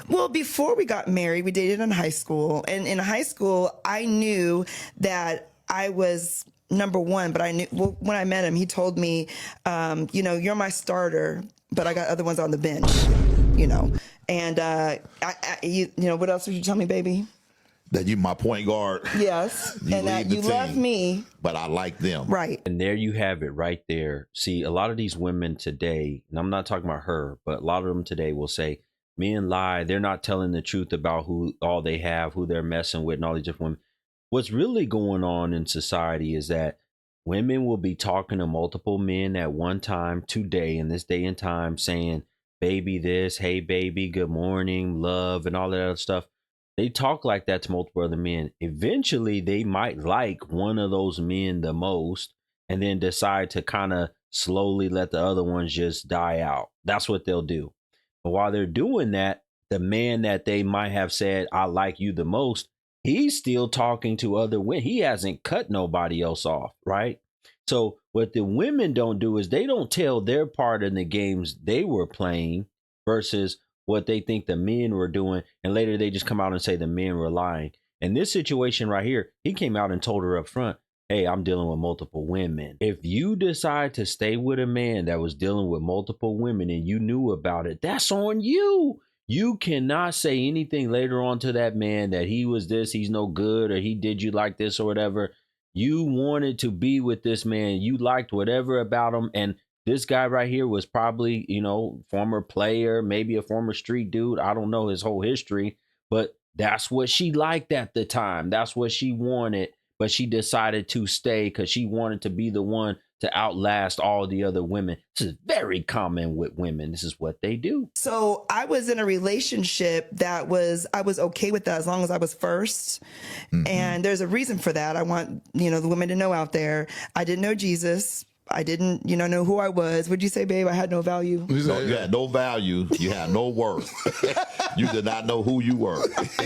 Well, before we got married, we dated in high school. And in high school, I knew that I was number one, but I knew when I met him, he told me, you're my starter, but I got other ones on the bench, And, what else would you tell me, baby? That you my point guard. Yes. You and that lead the you team, love me. but I like them. Right. And there you have it right there. See, a lot of these women today, and I'm not talking about her, but a lot of them today will say, men lie. They're not telling the truth about who all they have, who they're messing with, and all these different women. What's really going on in society is that women will be talking to multiple men at one time today, in this day and time, saying, baby this, hey baby, good morning, love, and all that other stuff. They talk like that to multiple other men. Eventually, they might like one of those men the most and then decide to kind of slowly let the other ones just die out. That's what they'll do. But while they're doing that, the man that they might have said, I like you the most, he's still talking to other women. He hasn't cut nobody else off, right? So what the women don't do is they don't tell their part in the games they were playing versus what they think the men were doing. And later they just come out and say the men were lying. In this situation right here, he came out and told her up front, hey, I'm dealing with multiple women. If you decide to stay with a man that was dealing with multiple women and you knew about it, that's on you. You cannot say anything later on to that man that he was this, he's no good, or he did you like this or whatever. You wanted to be with this man. You liked whatever about him. And this guy right here was probably, former player, maybe a former street dude. I don't know his whole history, but that's what she liked at the time. That's what she wanted. But she decided to stay because she wanted to be the one to outlast all the other women. This is very common with women. This is what they do. So I was in a relationship I was okay with that as long as I was first. Mm-hmm. And there's a reason for that. I want, the women to know out there. I didn't know Jesus. I didn't, know who I was. What'd you say, babe? I had no value. No, you had no value. You had no worth. You did not know who you were.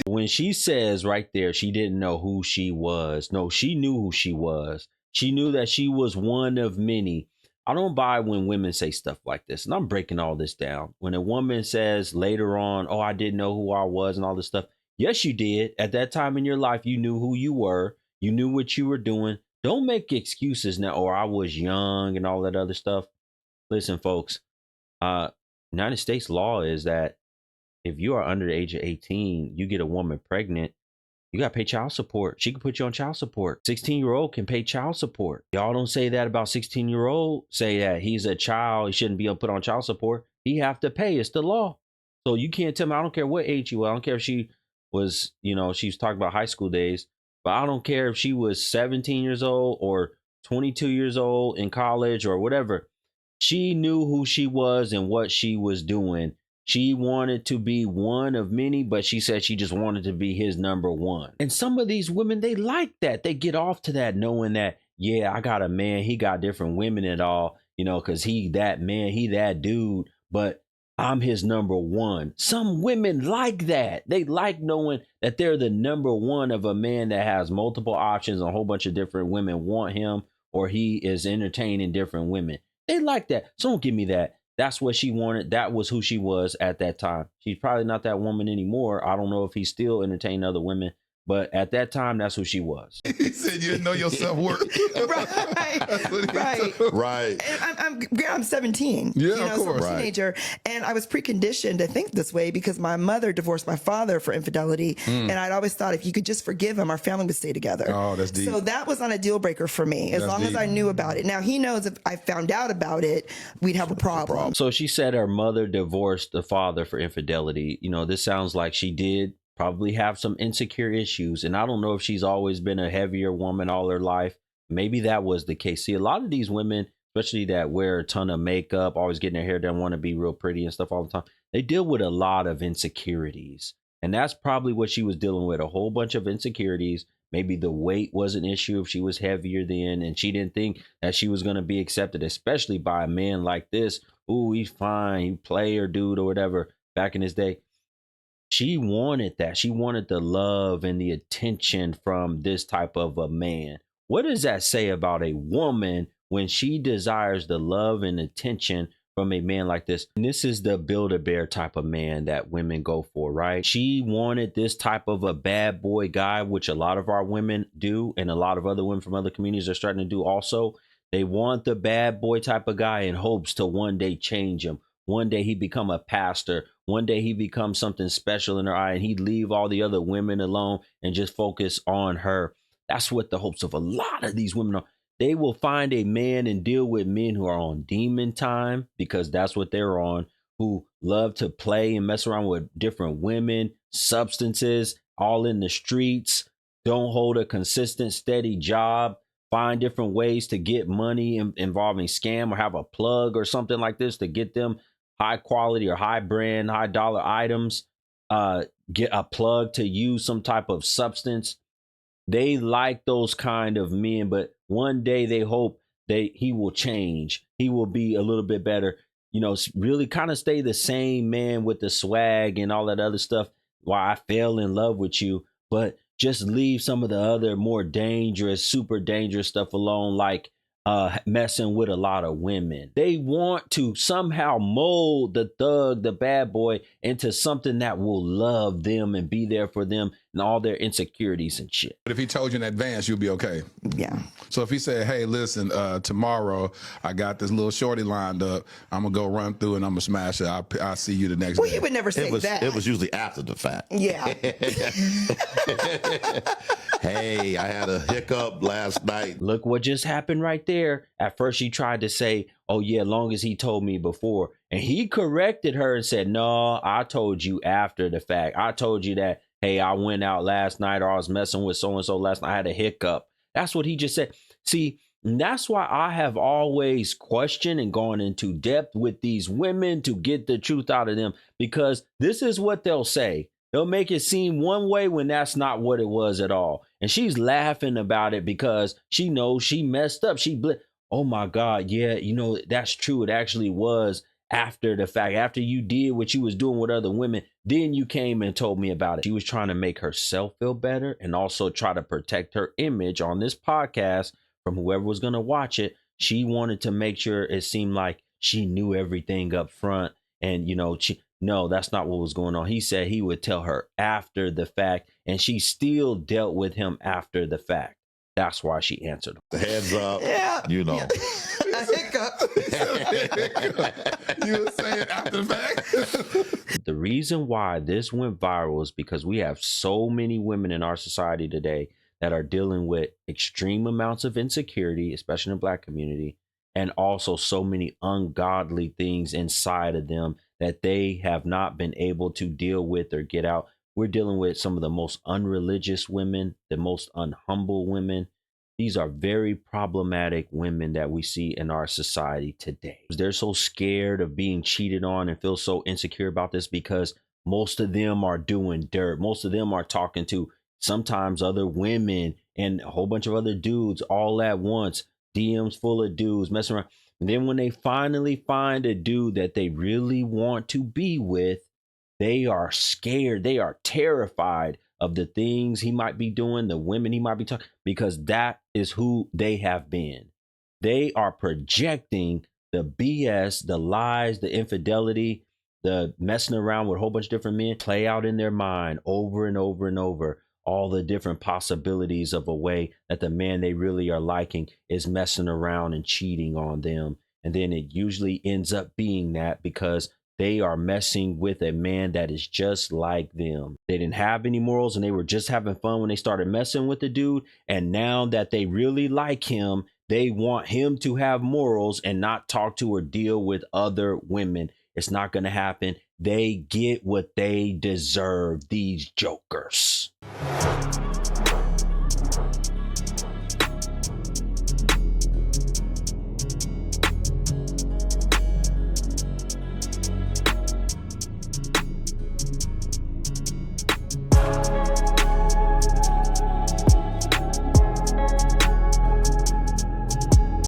When she says right there, she didn't know who she was. No, she knew who she was. She knew that she was one of many. I don't buy when women say stuff like this. And I'm breaking all this down. When a woman says later on, oh, I didn't know who I was and all this stuff. Yes, you did. At that time in your life, you knew who you were. You knew what you were doing. Don't make excuses now, or I was young and all that other stuff. Listen, folks, United States law is that if you are under the age of 18, you get a woman pregnant, you got to pay child support. She can put you on child support. 16-year-old can pay child support. Y'all don't say that about 16-year-old. Say that he's a child. He shouldn't be put on child support. He have to pay. It's the law. So you can't tell me, I don't care what age you are. I don't care if she was, she's talking about high school days. But I don't care if she was 17 years old or 22 years old in college or whatever. She knew who she was and what she was doing. She wanted to be one of many, but she said she just wanted to be his number one. And some of these women, they like that. They get off to that knowing that, yeah, I got a man. He got different women and all, because he that man, he that dude. But I'm his number one. Some women like that. They like knowing that they're the number one of a man that has multiple options. A whole bunch of different women want him, or he is entertaining different women. They like that. So don't give me that. That's what she wanted. That was who she was at that time. She's probably not that woman anymore. I don't know if he's still entertaining other women. But at that time, that's who she was. He said you didn't know your self-worth. Right. And I'm 17. Yeah, of course. So I'm a teenager. And I was preconditioned to think this way because my mother divorced my father for infidelity. And I'd always thought if you could just forgive him, our family would stay together. Oh, that's deep. So that was not a deal breaker for me, as long as I knew about it. Now, he knows if I found out about it, we'd have a problem. So she said her mother divorced the father for infidelity. This sounds like she did probably have some insecure issues. And I don't know if she's always been a heavier woman all her life. Maybe that was the case. See, a lot of these women, especially that wear a ton of makeup, always getting their hair done, want to be real pretty and stuff all the time. They deal with a lot of insecurities. And that's probably what she was dealing with, a whole bunch of insecurities. Maybe the weight was an issue if she was heavier then, and she didn't think that she was going to be accepted, especially by a man like this. Ooh, he's fine, he player dude or whatever back in his day. She wanted that. She wanted the love and the attention from this type of a man. What does that say about a woman when she desires the love and attention from a man like this. And this is the Build-A-Bear type of man that women go for, right? She wanted this type of a bad boy guy, which a lot of our women do, and a lot of other women from other communities are starting to do also. They want the bad boy type of guy in hopes to one day change him. One day he become a pastor. One day he becomes something special in her eye, and he'd leave all the other women alone and just focus on her. That's what the hopes of a lot of these women are. They will find a man and deal with men who are on demon time, because that's what they're on, who love to play and mess around with different women, substances, all in the streets, don't hold a consistent, steady job, find different ways to get money involving scam, or have a plug or something like this to get them high quality or high brand, high dollar items, get a plug to use some type of substance. They like those kind of men, but one day they hope he will change. He will be a little bit better, really kind of stay the same man with the swag and all that other stuff. Why I fell in love with you, but just leave some of the other more dangerous, super dangerous stuff alone, like messing with a lot of women. They want to somehow mold the thug, the bad boy, into something that will love them and be there for them and all their insecurities and shit. But if he told you in advance, you'll be okay. Yeah. So if he said, hey, listen, tomorrow I got this little shorty lined up. I'm going to go run through and I'm going to smash it. I'll see you the next Well, day. he would never say that. It was usually after the fact. Yeah. Hey, I had a hiccup last night. Look what just happened right there. At first she tried to say, oh yeah, long as he told me before. And he corrected her and said, no, I told you after the fact. I told you that, hey, I went out last night, or I was messing with so-and-so last night. I had a hiccup. That's what he just said. See, that's why I have always questioned and gone into depth with these women to get the truth out of them, because this is what they'll say. They'll make it seem one way when that's not what it was at all. And she's laughing about it because she knows she messed up. Oh my God, yeah, that's true. It actually was after the fact. After you did what you was doing with other women, then you came and told me about it. She was trying to make herself feel better and also try to protect her image on this podcast from whoever was going to watch it. She wanted to make sure it seemed like she knew everything up front. And, no, that's not what was going on. He said he would tell her after the fact, and she still dealt with him after the fact. That's why she answered him. The heads up, Yeah. Yeah. A hiccup. You were saying after the fact? The reason why this went viral is because we have so many women in our society today that are dealing with extreme amounts of insecurity, especially in the Black community, and also so many ungodly things inside of them that they have not been able to deal with or get out. We're dealing with some of the most unreligious women, the most unhumble women. These are very problematic women that we see in our society today. They're so scared of being cheated on and feel so insecure about this because most of them are doing dirt. Most of them are talking to sometimes other women and a whole bunch of other dudes all at once. DMs full of dudes messing around. And then when they finally find a dude that they really want to be with, they are scared. They are terrified of the things he might be doing, the women he might be talking, because that is who they have been. They are projecting the BS, the lies, the infidelity, the messing around with a whole bunch of different men play out in their mind over and over and over. All the different possibilities of a way that the man they really are liking is messing around and cheating on them. And then it usually ends up being that because they are messing with a man that is just like them. They didn't have any morals and they were just having fun when they started messing with the dude. And now that they really like him, they want him to have morals and not talk to or deal with other women. It's not going to happen. They get what they deserve, these jokers.